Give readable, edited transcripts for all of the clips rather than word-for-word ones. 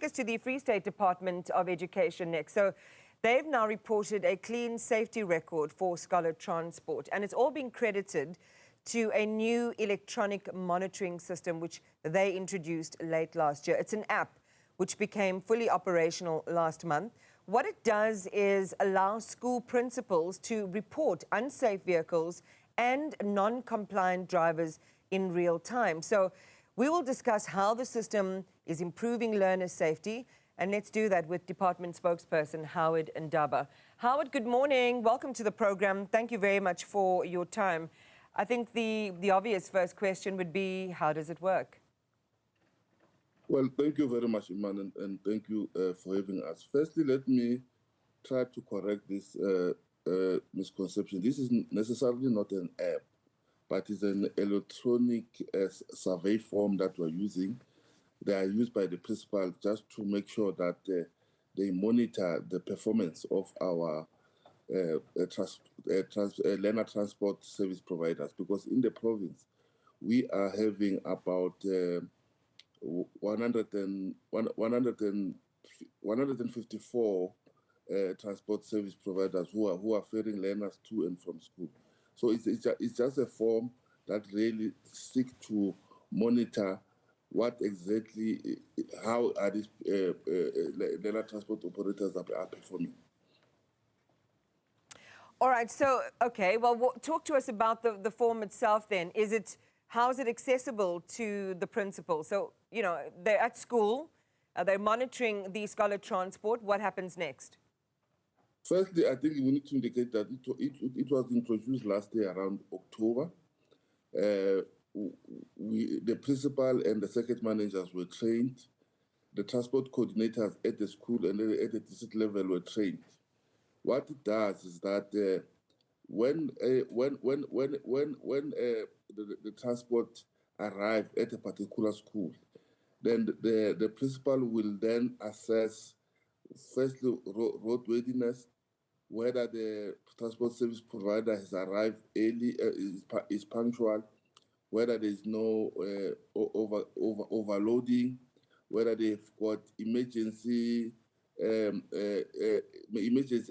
Us to the Free State Department of Education next. So they've now reported a clean safety record for scholar transport, and it's all been credited to a new electronic monitoring system which they introduced late last year. It's an app which became fully operational last month. What it does is allow school principals to report unsafe vehicles and non-compliant drivers in real time. So we will discuss how the system is improving learner safety, and let's do that with Department spokesperson Howard Ndaba. Howard, good morning. Welcome to the program. Thank you very much for your time. I think the obvious first question would be, how does it work? Well, thank you very much, Iman, and thank you for having us. Firstly, let me try to correct this misconception. This is necessarily not an app, but it's an electronic survey form that we're using. They are used by the principal just to make sure that they monitor the performance of our learner transport service providers, because in the province, we are having about 154 transport service providers who are ferrying learners to and from school. So it's just a form that really seeks to monitor what exactly, how are these learner transport operators are performing. All right, so, okay, well, talk to us about the form itself then. How is it accessible to the principal? So, you know, they're at school, they're monitoring the scholar transport. What happens next? Firstly, I think we need to indicate that it was introduced last year around October. The principal and the circuit managers were trained. The transport coordinators at the school and at the district level were trained. What it does is that when the transport arrives at a particular school, then the principal will then assess, firstly, roadworthiness, whether the transport service provider has arrived early, is punctual, whether there is no overloading, whether they've got emergency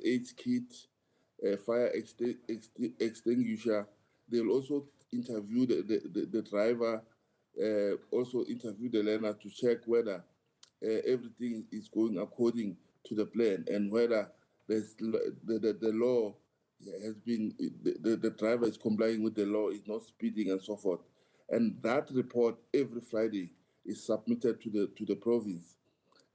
aid kit, fire extinguisher. They'll also interview the driver, also interview the learner to check whether everything is going according to the plan, and whether the law has been, the driver is complying with the law, is not speeding, and so forth. And that report every Friday is submitted to the province.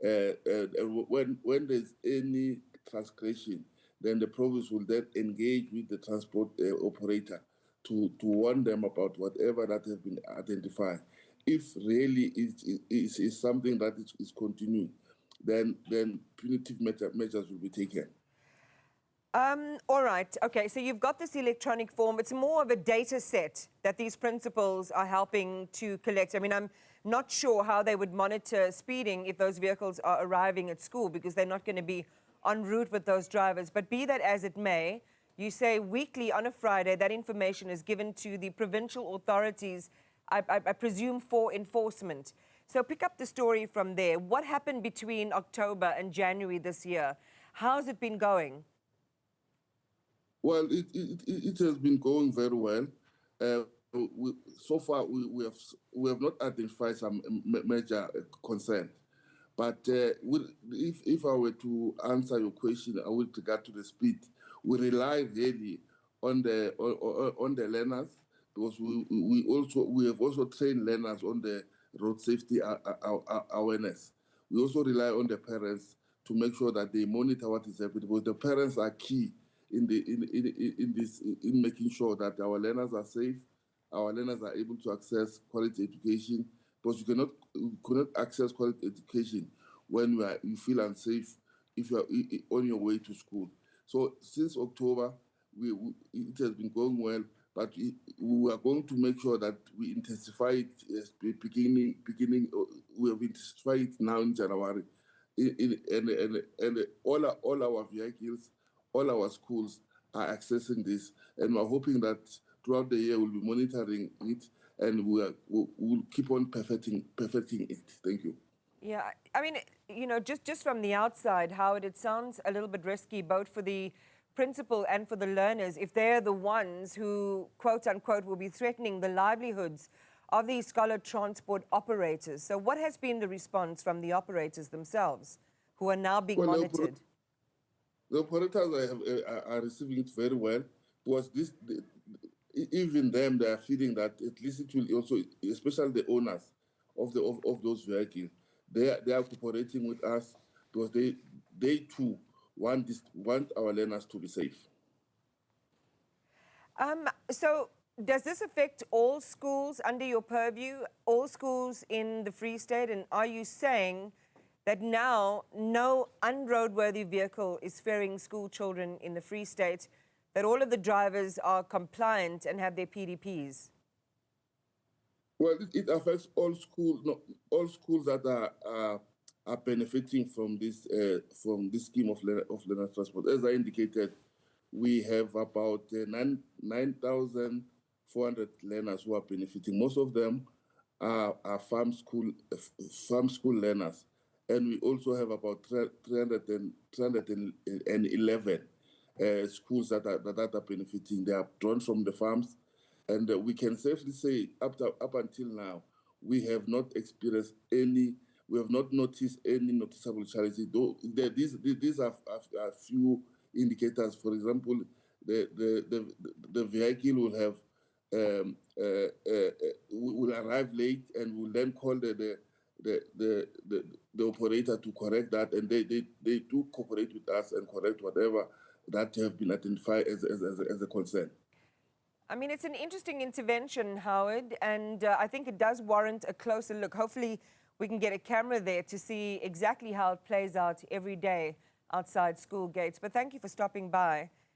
When there's any transgression, then the province will then engage with the transport operator to warn them about whatever that has been identified. If really is something that is continuing, then punitive measures will be taken. All right. Okay, so you've got this electronic form. It's more of a data set that these principals are helping to collect. I mean, I'm not sure how they would monitor speeding if those vehicles are arriving at school, because they're not going to be en route with those drivers. But be that as it may, you say weekly on a Friday, that information is given to the provincial authorities, I presume, for enforcement. So pick up the story from there. What happened between October and January this year? How's it been going? Well, it has been going very well. So far, we have not identified some major concern. But if I were to answer your question with regard to the speed, we rely really on the learners, because we have also trained learners on the road safety awareness. We also rely on the parents to make sure that they monitor what is happening, because the parents are key in making sure that our learners are safe, our learners are able to access quality education, because you cannot access quality education when you feel unsafe if you are on your way to school. So since October, it has been going well, but we are going to make sure that we intensify it. Beginning, we have intensified it now in January, and all our vehicles, all our schools are accessing this, and we're hoping that throughout the year we'll be monitoring it, and we'll keep on perfecting it. Thank you. Yeah, I mean, you know, just from the outside, Howard, it sounds a little bit risky, both for the principal and for the learners, if they're the ones who, quote unquote, will be threatening the livelihoods of these scholar transport operators. So what has been the response from the operators themselves, who are now being Well, monitored? the operators are receiving it very well, because even them, they are feeling that at least it will also, especially the owners of those vehicles, they are cooperating with us, because they too want our learners to be safe. So does this affect all schools under your purview, all schools in the Free State? And are you saying that now no unroadworthy vehicle is ferrying school children in the Free State, that all of the drivers are compliant and have their PDPs? Well, it affects all schools, no, all schools that are benefiting from this scheme of learner transport. As I indicated, we have about 9,400 learners who are benefiting. Most of them are farm school learners, and we also have about 311 schools that are benefiting. They are drawn from the farms, and we can safely say up until now, we have not experienced any. We have not noticed any noticeable challenges. Though these are a few indicators. For example, the vehicle will have will arrive late, and will then call the operator to correct that, and they do cooperate with us and correct whatever that have been identified as a concern. I mean, it's an interesting intervention, Howard, and I think it does warrant a closer look. Hopefully, we can get a camera there to see exactly how it plays out every day outside school gates. But thank you for stopping by.